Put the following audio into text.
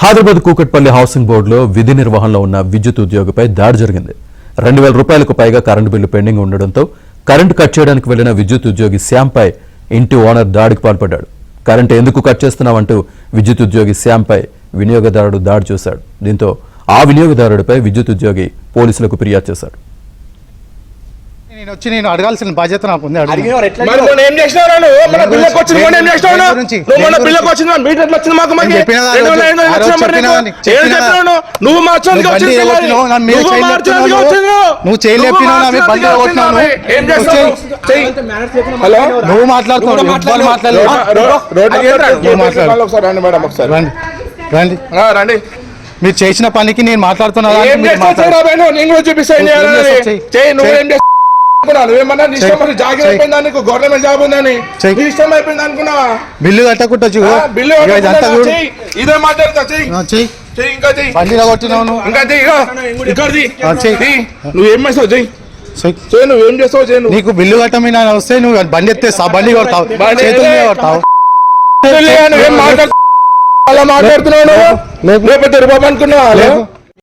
Hyderabad Kukatpally housing బోర్డులో విధి నిర్వహణలో ఉన్న విద్యుత్ ఉద్యోగిపై దాడి జరిగింది. 2000 రూపాయలకు పైగా కరెంటు బిల్లు పెండింగ్ ఉండడంతో కరెంటు కట్ చేయడానికి వెళ్లిన విద్యుత్ ఉద్యోగి శ్యాంపై ఇంటి ఓనర్ దాడికి పాల్పడ్డాడు. కరెంటు ఎందుకు కట్ చేస్తున్నావంటూ విద్యుత్ ఉద్యోగి శ్యాంపై వినియోగదారుడు దాడి చేశాడు. దీంతో ఆ వినియోగదారుడిపై విద్యుత్ ఉద్యోగి పోలీసులకు ఫిర్యాదు చేశాడు. నేను అడగాల్సిన బాధ్యత నాకు ఉంది. నువ్వు మాట్లాడుతున్నావు. మీరు చేసిన పనికి నేను మాట్లాడుతున్నా. గవర్నమెంట్ జాబ్ ఉందని ఇష్టం అయిపోయింది అనుకున్నావా? బిల్లు కట్టకుండా నువ్వేం చేస్తావు చెయ్యి, నువ్వేం చేస్తావు చెయ్యి. నీకు బిల్లు కట్టమని వస్తే నువ్వు బండి ఎత్తేస్తావు, బండి కొడతావు, అలా మాట్లాడుతున్నావు. లేకపోతే రూపాయి అనుకున్నావా?